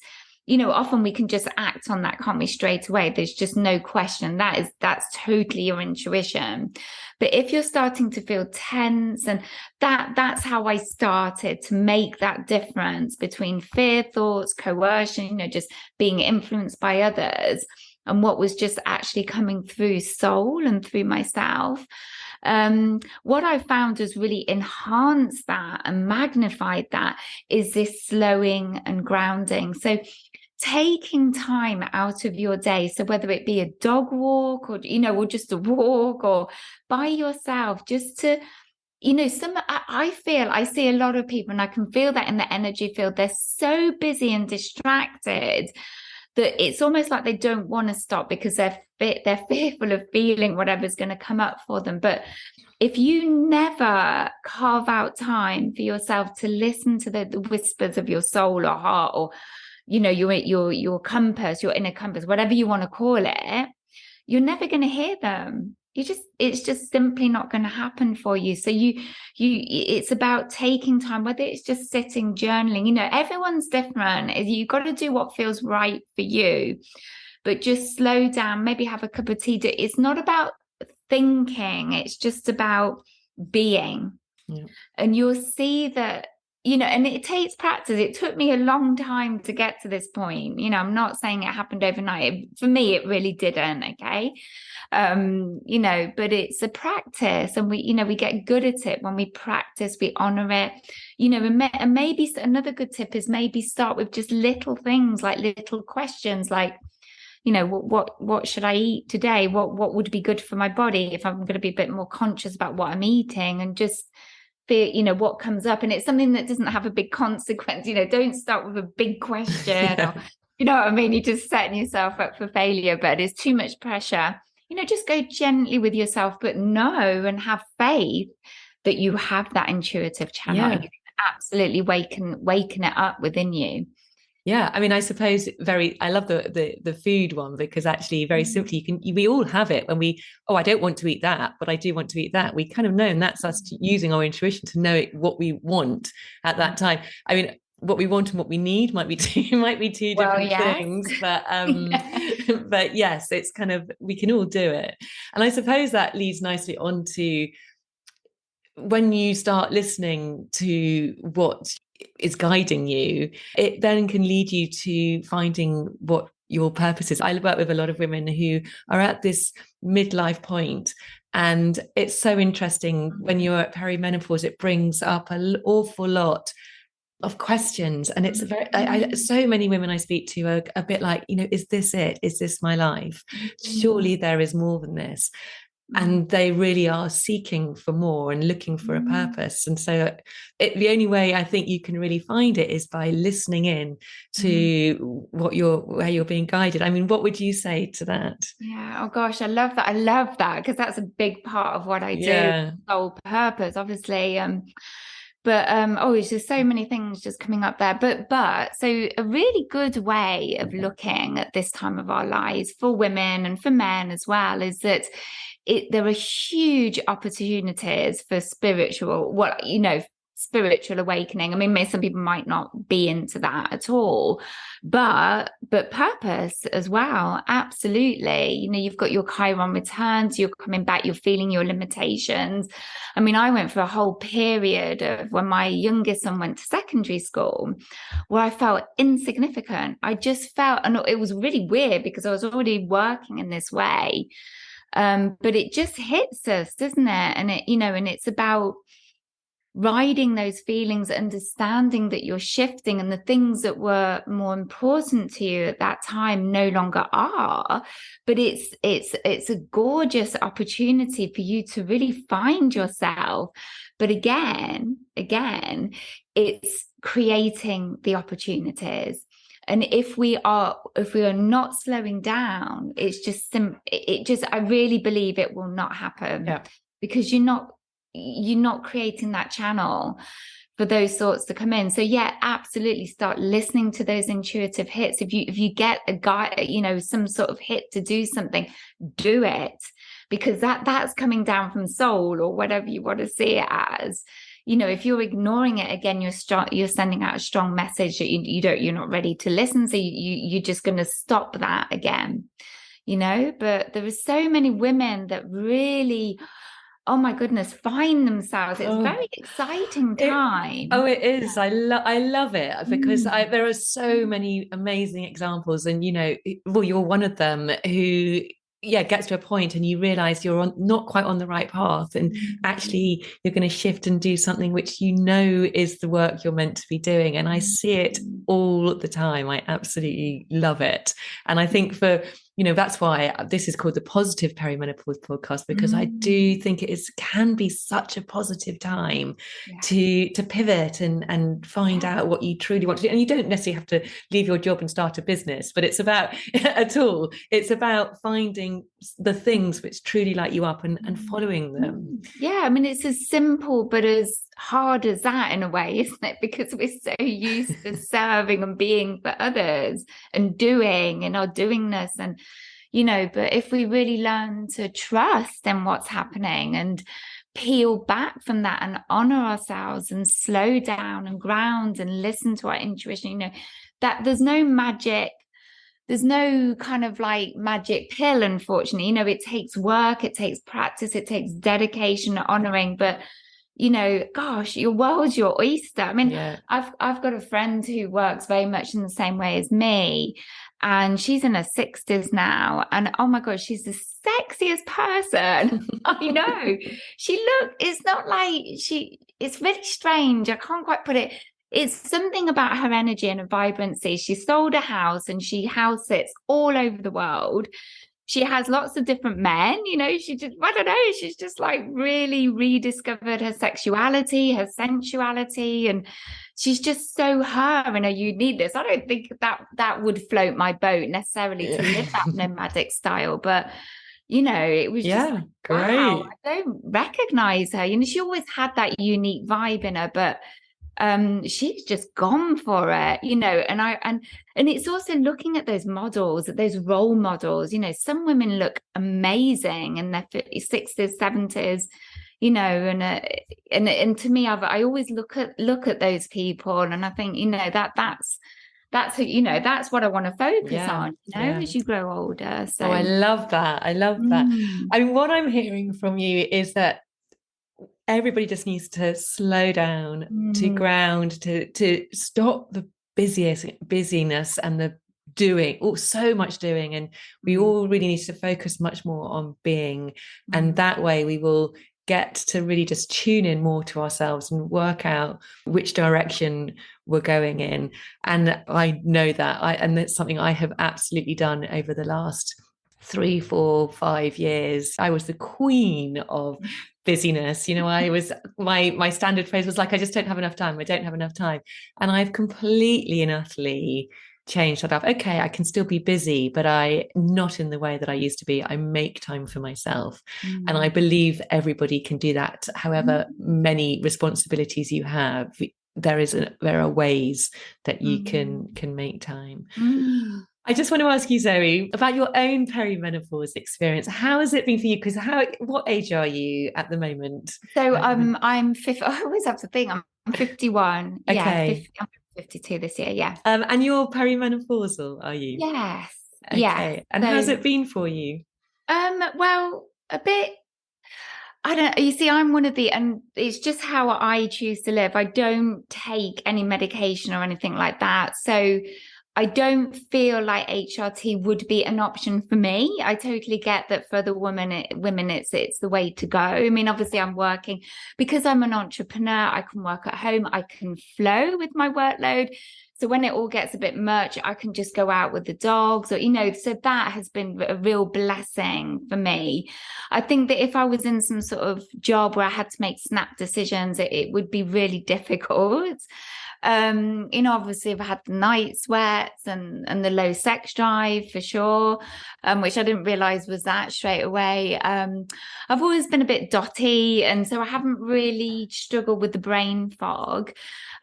Often we can just act on that, can't we, straight away? There's just no question. That's totally your intuition. But if you're starting to feel tense, and that's how I started to make that difference between fear thoughts, coercion, just being influenced by others, and what was just actually coming through soul and through myself. What I found has really enhanced that and magnified that is this slowing and grounding. So taking time out of your day, so whether it be a dog walk, or just a walk, or by yourself, just to I feel I see a lot of people, and I can feel that in the energy field, they're so busy and distracted that it's almost like they don't want to stop because they're fearful of feeling whatever's going to come up for them. But if you never carve out time for yourself to listen to the whispers of your soul or heart, or your compass, your inner compass, whatever you want to call it, you're never going to hear them. It's just simply not going to happen for you. So it's about taking time, whether it's just sitting, journaling. Everyone's different. You've got to do what feels right for you, but just slow down, maybe have a cup of tea. It's not about thinking, it's just about being. Yeah. And you'll see that, and it takes practice. It took me a long time to get to this point. I'm not saying it happened overnight. For me, it really didn't. Okay. But it's a practice, and we get good at it when we practice, we honor it, and maybe another good tip is maybe start with just little things, like little questions, like, what should I eat today? What would be good for my body, if I'm going to be a bit more conscious about what I'm eating, and just fear, what comes up. And it's something that doesn't have a big consequence. Don't start with a big question. Yeah. Or, what I mean? You're just setting yourself up for failure, but it's too much pressure. Just go gently with yourself, but know and have faith that you have that intuitive channel. Yeah. You can absolutely waken it up within you. Yeah, I mean, I suppose I love the food one, because actually very simply we all have it when I don't want to eat that, but I do want to eat that. We kind of know, and that's us using our intuition to know what we want at that time. I mean, what we want and what we need might be two different Yes. things, but Yeah. but yes, it's kind of, we can all do it. And I suppose that leads nicely on to when you start listening to what is guiding you, it then can lead you to finding what your purpose is. I work with a lot of women who are at this midlife point, and it's so interesting when you're at perimenopause, it brings up an awful lot of questions, and it's so many women I speak to are a bit like, is this it? Is this my life? Surely there is more than this. Mm. and they really are seeking for more and looking for a Mm. purpose. And so the only way I think you can really find it is by listening in Mm. to where you're being guided. I mean, what would you say to that? Yeah. Oh gosh, I love that. I love that because that's a big part of what I do. Yeah. Sole purpose, obviously. But oh, there's just so many things just coming up there. But so a really good way of looking at this time of our lives for women and for men as well is that there are huge opportunities for spiritual awakening. I mean, some people might not be into that at all, but purpose as well. Absolutely. You've got your Chiron returns, you're coming back, you're feeling your limitations. I mean, I went for a whole period of when my youngest son went to secondary school where I felt insignificant. I just felt, and it was really weird because I was already working in this way. But it just hits us, doesn't it? And it's about riding those feelings, understanding that you're shifting and the things that were more important to you at that time no longer are. But it's a gorgeous opportunity for you to really find yourself. But again, it's creating the opportunities. And if we are not slowing down, I really believe it will not happen, Yeah. because you're not creating that channel for those thoughts to come in. So yeah, absolutely start listening to those intuitive hits. If you get a guy, some sort of hit to do something, do it, because that's coming down from soul or whatever you want to see it as. If you're ignoring it, again, you're sending out a strong message that you're not ready to listen. So you're just going to stop that again. But there are so many women that really, oh my goodness, find themselves. It's a Oh, very exciting it time. oh, it is. Yeah. I love it because Mm. there are so many amazing examples, and well, you're one of them who, yeah, gets to a point and you realize not quite on the right path, and Mm. actually you're going to shift and do something which is the work you're meant to be doing. And I see it Mm. all the time. I absolutely love it, and I think that's why this is called the Positive Perimenopause Podcast, because I do Mm. think can be such a positive time Yeah. to pivot and find Yeah. out what you truly want to do. And you don't necessarily have to leave your job and start a business, but it's about it's about finding the things which truly light you up and following them. Yeah, I mean, it's as simple but as hard as that in a way, isn't it? Because we're so used to serving and being for others and doing and our doingness. But if we really learn to trust in what's happening and peel back from that and honor ourselves and slow down and ground and listen to our intuition, that there's no kind of like magic pill, unfortunately. It takes work, it takes practice, it takes dedication, honoring. But gosh, your world's your oyster. I mean, Yeah. I've got a friend who works very much in the same way as me, and she's in her 60s now. And oh my God, she's the sexiest person. I know. It's not like it's really strange. I can't quite put it. It's something about her energy and her vibrancy. She sold a house and she house sits all over the world. She has lots of different men, I don't know, she's just like really rediscovered her sexuality, her sensuality, and she's just so her and her uniqueness. I don't think that would float my boat necessarily to live that nomadic style, but it was just Yeah, like, wow, great. I don't recognize her. She always had that unique vibe in her, but she's just gone for it, and it's also looking at those models, at those role models. Some women look amazing in their 50s, 60s, 70s, and to me, I always look at those people, and I think that's what I want to focus Yeah, on, yeah. as you grow older. Oh, I So love that. I love that. mm, I mean, what I'm hearing from you is that everybody just needs to slow down, to mm, ground, to stop the busyness and the doing, so much doing, and we mm, all really need to focus much more on being, and mm. that way we will get to really just tune in more to ourselves and work out which direction we're going in. And I know that and that's something I have absolutely done over the last 3, 4, 5 years, I was the queen of busyness. I was my standard phrase was like, I just don't have enough time. I don't have enough time. And I've completely and utterly changed that up. Okay, I can still be busy, but I not in the way that I used to be. I make time for myself. And I believe everybody can do that, however many responsibilities you have. There are ways that you can make time. I just want to ask you, Zoe, about your own perimenopause experience. How has it been for you? Because what age are you at the moment? So I'm 50. I always have to think I'm 51. Yeah, Okay. 50, I'm 52 this year. Yeah. And you're perimenopausal, are you? Yes. Yes. Okay. And how's So it been for you? well, a bit. I don't, you see, I'm one of and it's just how I choose to live. I don't take any medication or anything like that. So I don't feel like HRT would be an option for me. I totally get that for the women, it's the way to go. I mean, obviously I'm working because I'm an entrepreneur. I can work at home. I can flow with my workload. So when it all gets a bit much, I can just go out with the dogs or, so that has been a real blessing for me. I think that if I was in some sort of job where I had to make snap decisions, it would be really difficult. Obviously I've had the night sweats and the low sex drive for sure, which I didn't realize was that straight away. I've always been a bit dotty, and so I haven't really struggled with the brain fog.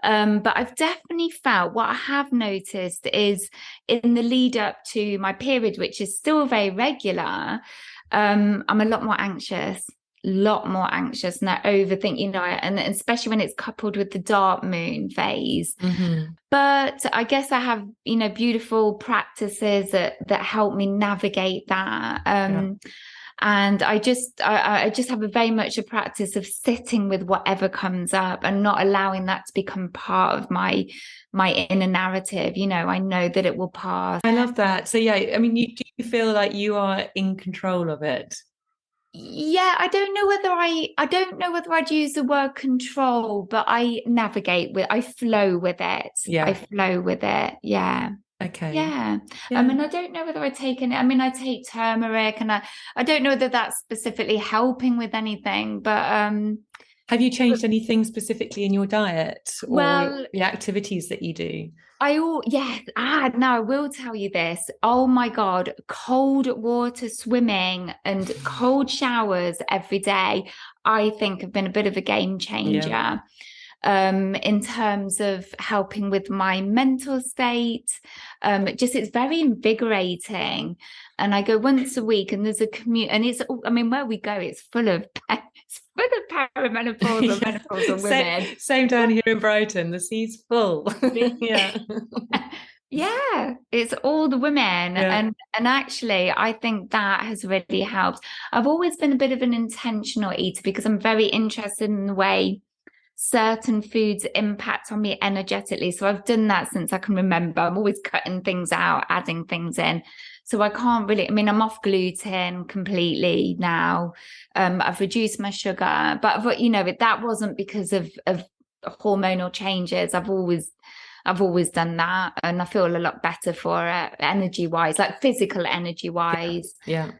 But I've definitely felt what I have noticed is in the lead up to my period, which is still very regular, I'm a lot more anxious and I overthink, and especially when it's coupled with the dark moon phase. But I guess I have, beautiful practices that help me navigate that. And I just have very much a practice of sitting with whatever comes up and not allowing that to become part of my inner narrative. I know that it will pass. I love that. So yeah, I mean, do you feel like you are in control of it? Yeah, I don't know whether I'd use the word control, but I flow with it. Yeah. I flow with it. Yeah. Okay. Yeah. Yeah. I mean, I don't know whether I take any, I mean, I take turmeric, and I don't know whether that's specifically helping with anything, but have you changed anything specifically in your diet or well, the activities that you do? yes. No, I will tell you this. Oh my God, cold water swimming and cold showers every day, I think have been a bit of a game changer. Yeah. In terms of helping with my mental state. It's very invigorating. And I go once a week, and there's a commute, and where we go, it's full of perimenopausal, menopausal women. Same down here in Brighton, the sea's full. Yeah. Yeah, it's all the women. Yeah. And actually I think that has really helped. I've always been a bit of an intentional eater because I'm very interested in the way certain foods impact on me energetically. So I've done that since I can remember. I'm always cutting things out, adding things in. So I can't really, I'm off gluten completely now. I've reduced my sugar, but that wasn't because of hormonal changes. I've always done that, and I feel a lot better for it, energy wise, like physical energy wise. Yeah.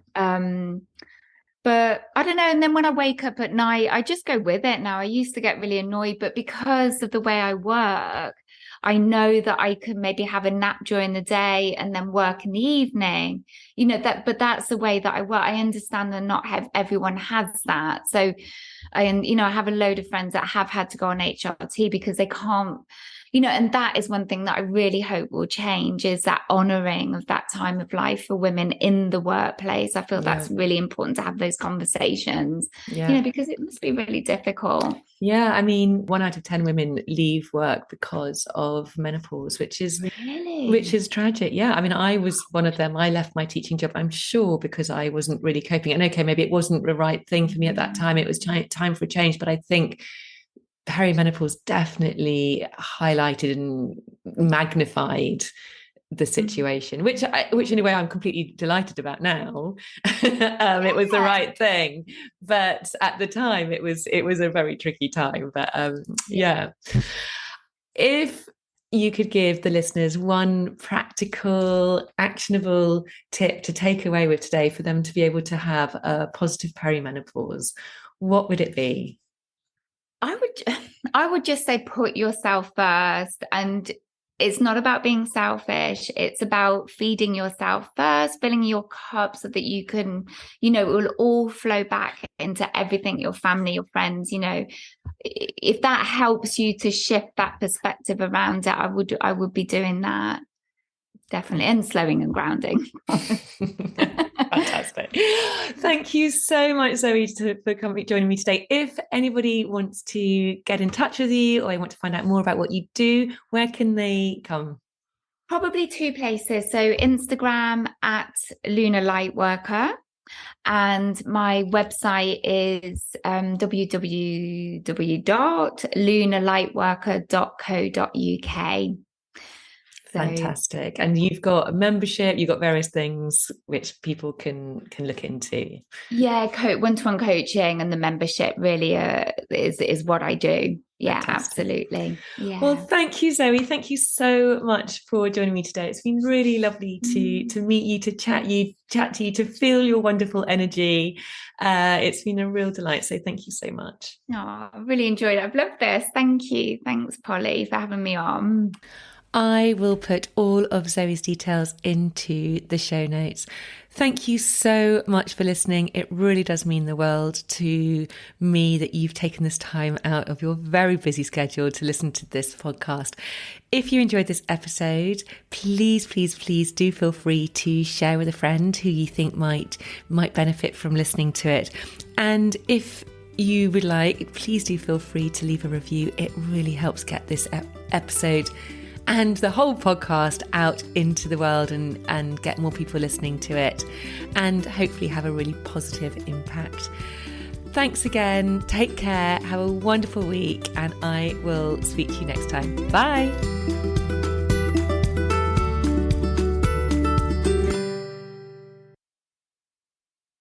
But I don't know. And then when I wake up at night, I just go with it now. I used to get really annoyed, but because of the way I work, I know that I can maybe have a nap during the day and then work in the evening, but that's the way that I work. I understand that not everyone has that. So I have a load of friends that have had to go on HRT because they can't, and that is one thing that I really hope will change, is that honoring of that time of life for women in the workplace. I feel that's really important to have those conversations, because it must be really difficult. Yeah, I mean, 1 out of 10 women leave work because of menopause, which is tragic. Yeah, I mean, I was one of them. I left my teaching job, I'm sure, because I wasn't really coping. And okay, maybe it wasn't the right thing for me at that time. It was time for a change. But I think perimenopause definitely highlighted and magnified the situation, which in a way I'm completely delighted about now. It was the right thing, but at the time it was a very tricky time. But yeah, if you could give the listeners one practical, actionable tip to take away with today for them to be able to have a positive perimenopause, what would it be? I would just say put yourself first, and it's not about being selfish. It's about feeding yourself first, filling your cup so that you can, it will all flow back into everything, your family, your friends, if that helps you to shift that perspective around it, I would be doing that. Definitely. And slowing and grounding. Fantastic. Thank you so much, Zoe, for joining me today. If anybody wants to get in touch with you or they want to find out more about what you do, where can they come? Probably two places. So Instagram at Lunar Lightworker, and my website is www.lunarlightworker.co.uk. Fantastic. And you've got a membership, you've got various things which people can look into. Yeah, one-to-one coaching and the membership really is what I do. Yeah, Fantastic. Absolutely. Yeah. Well, thank you, Zoe. Thank you so much for joining me today. It's been really lovely to meet you, to chat to you, to feel your wonderful energy. It's been a real delight. So thank you so much. Oh, I really enjoyed it. I've loved this. Thank you. Thanks, Polly, for having me on. I will put all of Zoe's details into the show notes. Thank you so much for listening. It really does mean the world to me that you've taken this time out of your very busy schedule to listen to this podcast. If you enjoyed this episode, please, please, please do feel free to share with a friend who you think might benefit from listening to it. And if you would like, please do feel free to leave a review. It really helps get this episode and the whole podcast out into the world and get more people listening to it and hopefully have a really positive impact. Thanks again. Take care. Have a wonderful week, and I will speak to you next time. Bye.